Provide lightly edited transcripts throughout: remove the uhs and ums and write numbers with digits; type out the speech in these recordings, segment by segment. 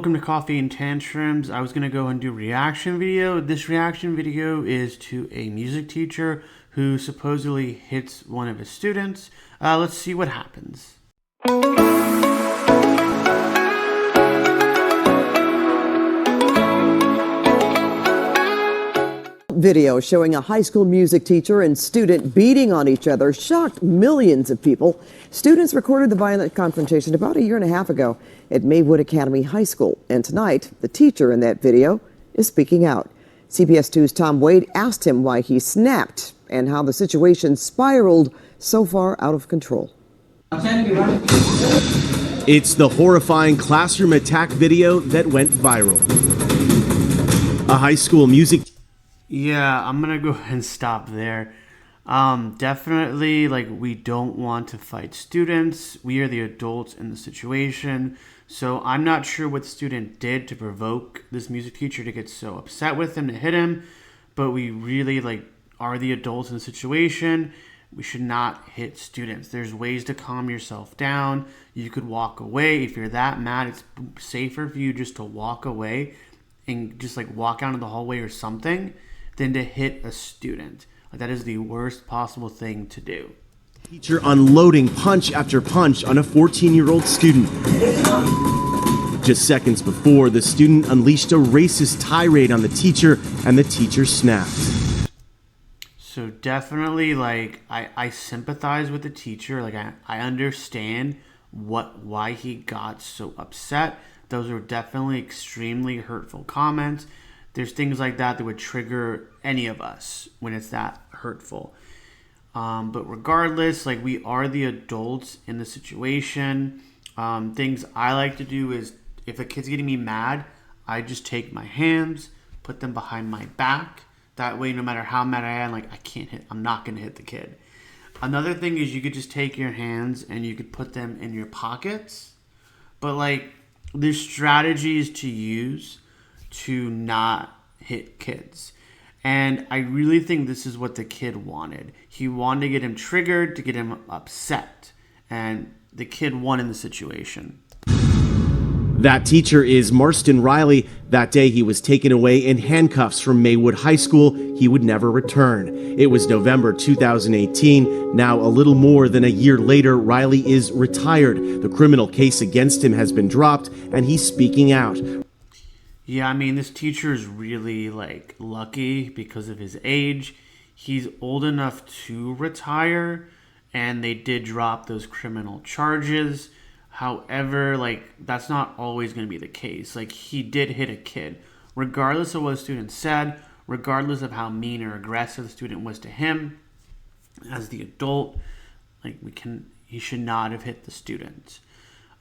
Welcome to Coffee and Tantrums. I was going to go and do a reaction video. This reaction video is to a music teacher who supposedly hits one of his students. Let's see what happens. Video showing a high school music teacher and student beating on each other shocked millions of people. Students recorded the violent confrontation about a year and a half ago at Maywood Academy High School. And tonight, the teacher in that video is speaking out. CBS 2's Tom Wade asked him why he snapped and how the situation spiraled so far out of control. It's the horrifying classroom attack video that went viral. A high school music... Yeah, I'm gonna go ahead and stop there. Definitely, we don't want to fight students. We are the adults in the situation. So I'm not sure what the student did to provoke this music teacher to get so upset with him, to hit him. But we really, are the adults in the situation. We should not hit students. There's ways to calm yourself down. You could walk away. If you're that mad, it's safer for you just to walk away and just, walk out in the hallway or something than to hit a student. That is the worst possible thing to do. Teacher unloading punch after punch on a 14-year-old student. Just seconds before, the student unleashed a racist tirade on the teacher, and the teacher snapped. So definitely, I sympathize with the teacher. I understand why he got so upset. Those are definitely extremely hurtful comments. There's things like that would trigger any of us when it's that hurtful. But regardless, we are the adults in the situation. Things I like to do is, if a kid's getting me mad, I just take my hands, put them behind my back. That way, no matter how mad I am, I'm not going to hit the kid. Another thing is you could just take your hands and you could put them in your pockets. But there's strategies to use to not hit kids. And I really think this is what the kid wanted. He wanted to get him triggered, to get him upset. And the kid won in the situation. That teacher is Marston Riley. That day he was taken away in handcuffs from Maywood High School. He would never return. It was November 2018. Now, a little more than a year later, Riley is retired. The criminal case against him has been dropped, and he's speaking out. Yeah, this teacher is really, lucky because of his age. He's old enough to retire, and they did drop those criminal charges. However, that's not always going to be the case. He did hit a kid. Regardless of what the student said, regardless of how mean or aggressive the student was to him, as the adult, he should not have hit the student.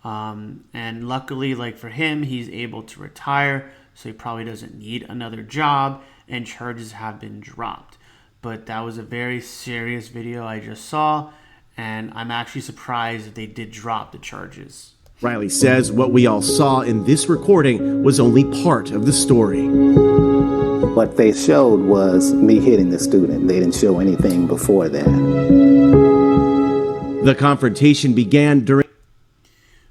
And luckily, for him, he's able to retire, so he probably doesn't need another job, and charges have been dropped. But that was a very serious video I just saw, and I'm actually surprised that they did drop the charges. Riley says what we all saw in this recording was only part of the story. What they showed was me hitting the student. They didn't show anything before that. The confrontation began during...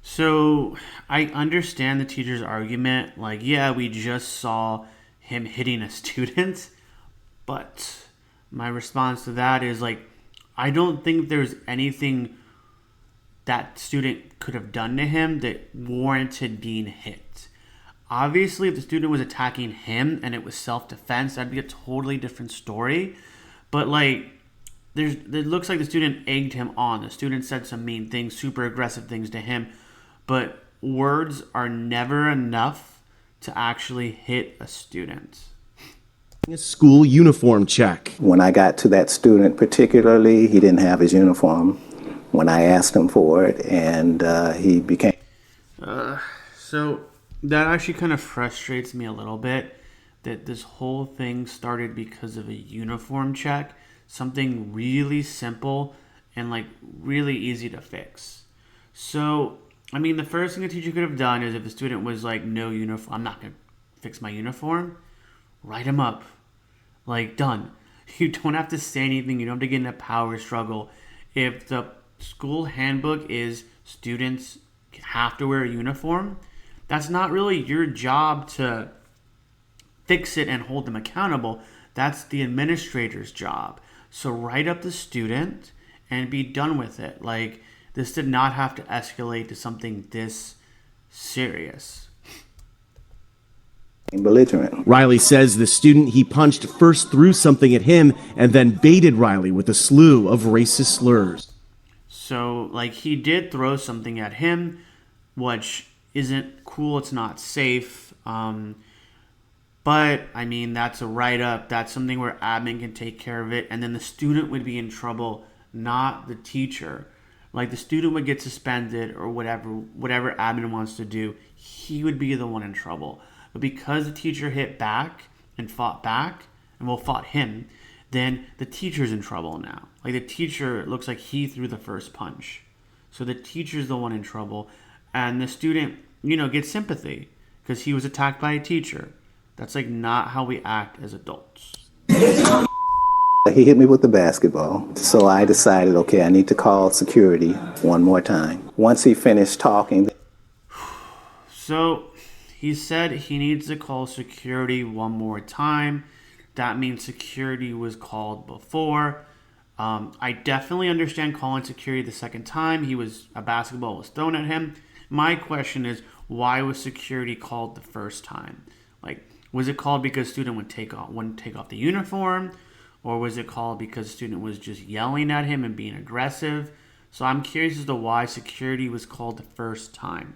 So I understand the teacher's argument. Yeah, we just saw him hitting a student. But my response to that is, I don't think there's anything that student could have done to him that warranted being hit. Obviously, if the student was attacking him and it was self-defense, that'd be a totally different story. But it looks like the student egged him on. The student said some mean things, super aggressive things to him. But words are never enough to actually hit a student. A school uniform check. When I got to that student particularly, he didn't have his uniform when I asked him for it, and he became... So that actually kind of frustrates me a little bit, that this whole thing started because of a uniform check. Something really simple and really easy to fix. So, the first thing the teacher could have done is, if the student was no uniform, I'm not going to fix my uniform, write him up. Done. You don't have to say anything. You don't have to get in a power struggle. If the school handbook is students have to wear a uniform, That's not really your job to fix it and hold them accountable. That's the administrator's job. So write up the student and be done with it. Like, this did not have to escalate to something this serious. Belligerent. Riley says the student he punched first threw something at him and then baited Riley with a slew of racist slurs. So, like, he did throw something at him, which isn't cool. It's not safe. But, I mean, that's a write-up. That's something where admin can take care of it. And then the student would be in trouble, not the teacher. Like, the student would get suspended or whatever admin wants to do. He would be the one in trouble. But because the teacher hit back and fought back, and fought him, then the teacher's in trouble now. Like, the teacher looks like he threw the first punch. So the teacher's the one in trouble. And the student, gets sympathy because he was attacked by a teacher. That's, like, not how we act as adults. He hit me with the basketball, so I decided, okay, I need to call security one more time. Once he finished talking. So he said he needs to call security one more time. That means security was called before. I definitely understand calling security the second time. A basketball was thrown at him. My question is, why was security called the first time? Like, was it called because student wouldn't take off the uniform? Or was it called because the student was just yelling at him and being aggressive? So I'm curious as to why security was called the first time.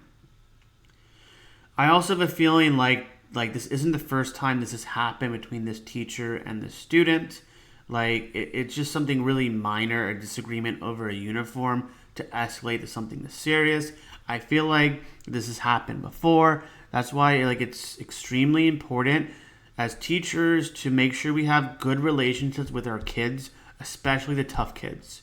I also have a feeling like this isn't the first time this has happened between this teacher and the student. Like, it's just something really minor, a disagreement over a uniform, to escalate to something this serious. I feel like this has happened before. That's why, like, it's extremely important as teachers to make sure we have good relationships with our kids, especially the tough kids.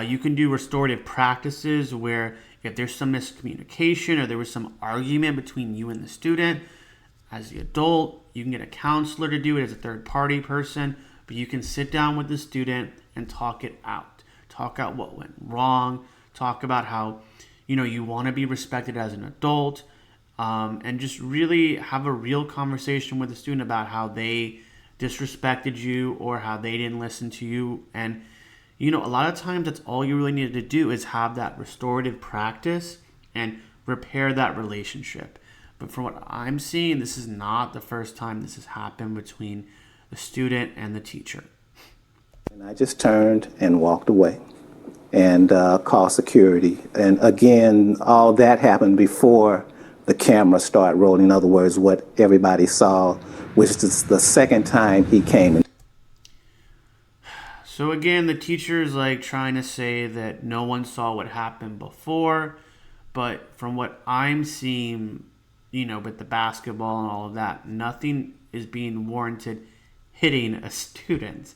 You can do restorative practices where if there's some miscommunication or there was some argument between you and the student, as the adult, you can get a counselor to do it as a third-party person, but you can sit down with the student and talk it out. Talk out what went wrong. Talk about how, you want to be respected as an adult. And just really have a real conversation with the student about how they disrespected you or how they didn't listen to you. And, a lot of times that's all you really need to do is have that restorative practice and repair that relationship. But from what I'm seeing, this is not the first time this has happened between the student and the teacher. And I just turned and walked away and called security. And again, all that happened before the camera started rolling. In other words, what everybody saw, which is the second time he came. So again, the teacher is like trying to say that no one saw what happened before, but from what I'm seeing, with the basketball and all of that, nothing is being warranted hitting a student.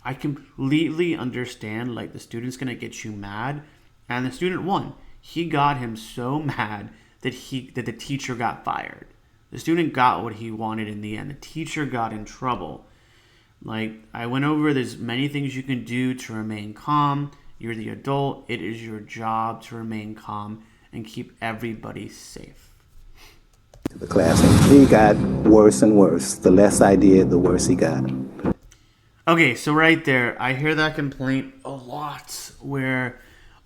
I completely understand, like, the student's going to get you mad, and the student won. He got him so mad that the teacher got fired. The student got what he wanted in the end. The teacher got in trouble. Like, I went over, there's many things you can do to remain calm. You're the adult. It is your job to remain calm and keep everybody safe. The classroom. He got worse and worse. The less I did, the worse he got. Okay, so right there, I hear that complaint a lot where,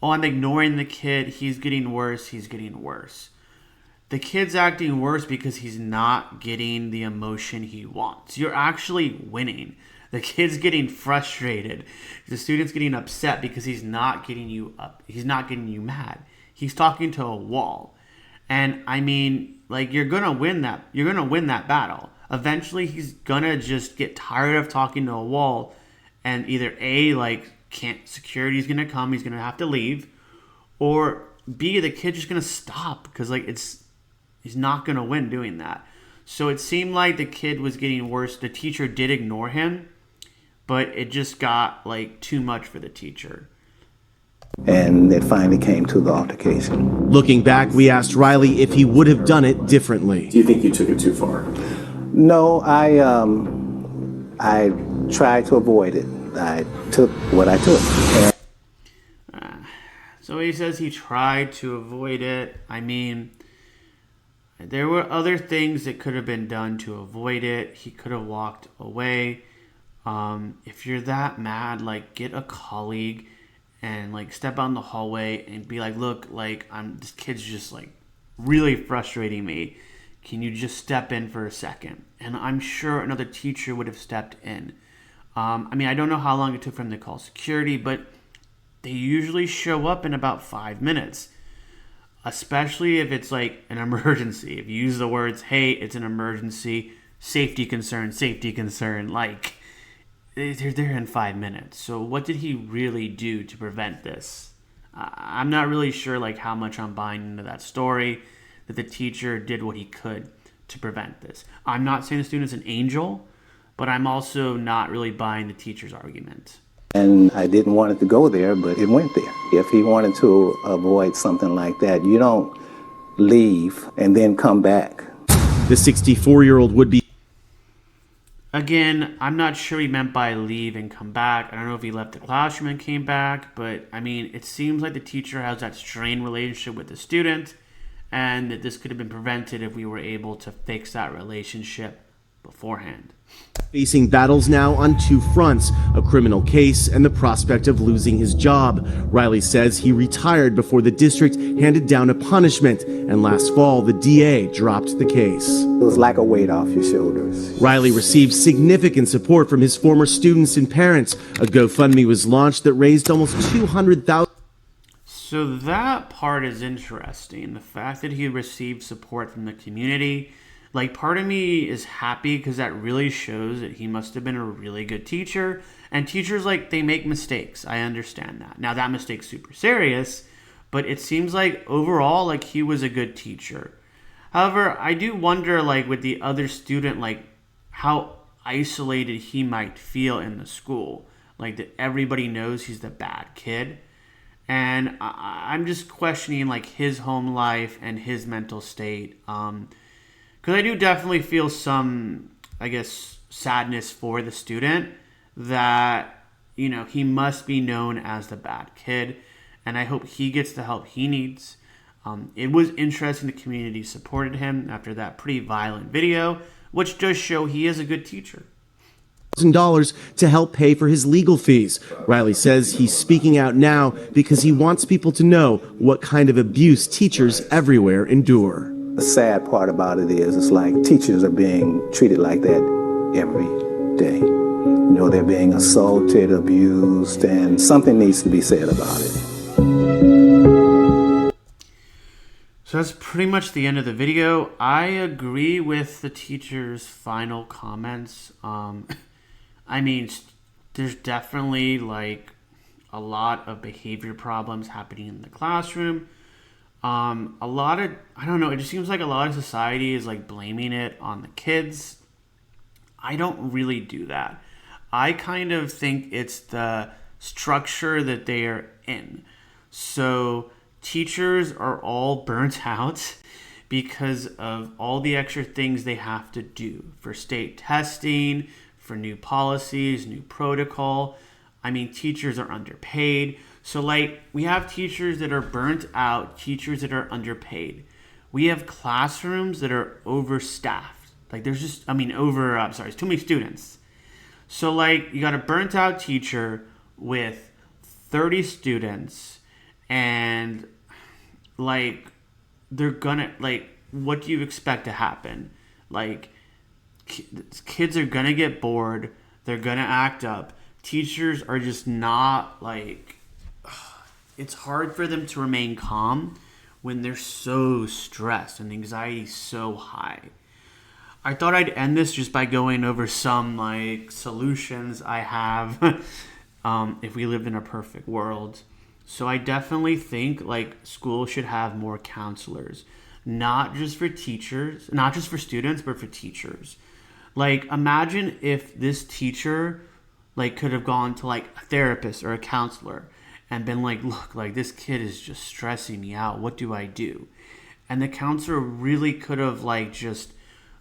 I'm ignoring the kid. He's getting worse. The kid's acting worse because he's not getting the emotion he wants. You're actually winning. The kid's getting frustrated. The student's getting upset because he's not getting you up. He's not getting you mad. He's talking to a wall. And I mean, like, you're going to win that. You're going to win that battle. Eventually, he's going to just get tired of talking to a wall. And either A, like, security's going to come. He's going to have to leave. Or B, the kid's just going to stop because, like, he's not going to win doing that. So it seemed like the kid was getting worse. The teacher did ignore him, but it just got, like, too much for the teacher. And it finally came to the altercation. Looking back, we asked Riley if he would have done it differently. Do you think you took it too far? No, I tried to avoid it. I took what I took. So he says he tried to avoid it. I mean, There were other things that could have been done to avoid it. He could have walked away. If you're that mad, like, get a colleague and like step out in the hallway and be like, look, like, this kid's just like really frustrating me. Can you just step in for a second? And I'm sure another teacher would have stepped in. I don't know how long it took for them to call security, but they usually show up in about 5 minutes, especially if it's like an emergency. If you use the words, hey, it's an emergency, safety concern, like, they're there in 5 minutes. So what did he really do to prevent this? I'm not really sure like how much I'm buying into that story, that the teacher did what he could to prevent this. I'm not saying the student's an angel, but I'm also not really buying the teacher's argument. And I didn't want it to go there, but it went there. If he wanted to avoid something like that, you don't leave and then come back. The 64-year-old would be. Again, I'm not sure he meant by leave and come back. I don't know if he left the classroom and came back, but it seems like the teacher has that strained relationship with the student, and that this could have been prevented if we were able to fix that relationship beforehand. Facing battles now on two fronts, a criminal case and the prospect of losing his job. Riley says he retired before the district handed down a punishment, and last fall the DA dropped the case. It was like a weight off your shoulders. Riley received significant support from his former students and parents. A GoFundMe was launched that raised almost $200,000. So that part is interesting. The fact that he received support from the community. Like, part of me is happy because that really shows that he must have been a really good teacher. And teachers, like, they make mistakes. I understand that. Now, that mistake's super serious, but it seems like overall, like, he was a good teacher. However, I do wonder, like, with the other student, like, how isolated he might feel in the school. Like, that everybody knows he's the bad kid. And I'm just questioning, like, his home life and his mental state. Because I do definitely feel some, I guess, sadness for the student that, he must be known as the bad kid. And I hope he gets the help he needs. It was interesting the community supported him after that pretty violent video, which does show he is a good teacher. $1,000 to help pay for his legal fees. Riley says he's speaking out now because he wants people to know what kind of abuse teachers everywhere endure. The sad part about it is it's like teachers are being treated like that every day. They're being assaulted, abused, and something needs to be said about it. So that's pretty much the end of the video. I agree with the teacher's final comments. There's definitely like a lot of behavior problems happening in the classroom. It just seems like a lot of society is like blaming it on the kids. I don't really do that. I kind of think it's the structure that they are in. So teachers are all burnt out because of all the extra things they have to do for state testing, for new policies, new protocol. Teachers are underpaid. So, like, we have teachers that are burnt out, teachers that are underpaid. We have classrooms that are overstaffed. Like, there's just, it's too many students. So, like, you got a burnt out teacher with 30 students, and, like, they're gonna, like, what do you expect to happen? Like, kids are gonna get bored, they're gonna act up. Teachers are just not, like, it's hard for them to remain calm when they're so stressed and the anxiety is so high. I thought I'd end this just by going over some like solutions I have if we lived in a perfect world. So I definitely think like school should have more counselors, not just for teachers, not just for students, but for teachers. Like, imagine if this teacher like could have gone to like a therapist or a counselor and been like, look, like this kid is just stressing me out. What do I do? And the counselor really could have like just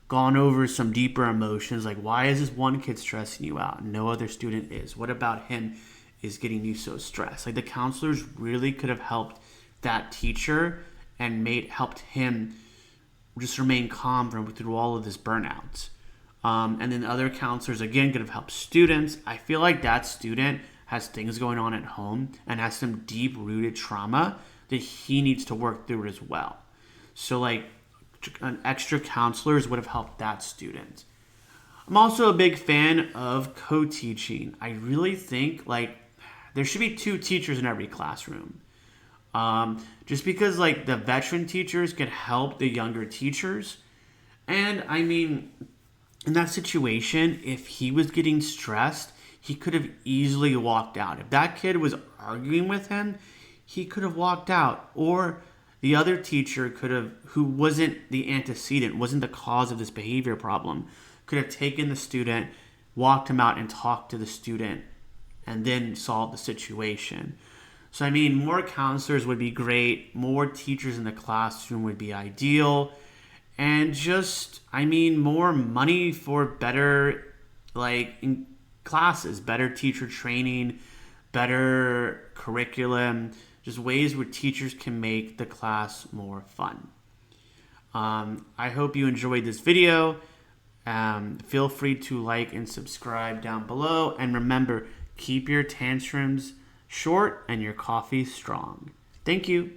gone over some deeper emotions. Like, why is this one kid stressing you out? No other student is. What about him is getting you so stressed? Like, the counselors really could have helped that teacher and helped him just remain calm through all of this burnout. And then other counselors, again, could have helped students. I feel like that student has things going on at home and has some deep-rooted trauma that he needs to work through as well. So, like, an extra counselors would have helped that student. I'm also a big fan of co-teaching. I really think, like, there should be 2 teachers in every classroom. Just because, like, the veteran teachers can help the younger teachers. And, I mean, in that situation, if he was getting stressed, he could have easily walked out. If that kid was arguing with him, he could have walked out. Or the other teacher could have, who wasn't the antecedent, wasn't the cause of this behavior problem, could have taken the student, walked him out, and talked to the student, and then solved the situation. So, I mean, more counselors would be great. More teachers in the classroom would be ideal. And just, I mean, more money for better, like, classes, better teacher training, better curriculum, just ways where teachers can make the class more fun. I hope you enjoyed this video. Feel free to like and subscribe down below. And remember, keep your tantrums short and your coffee strong. Thank you.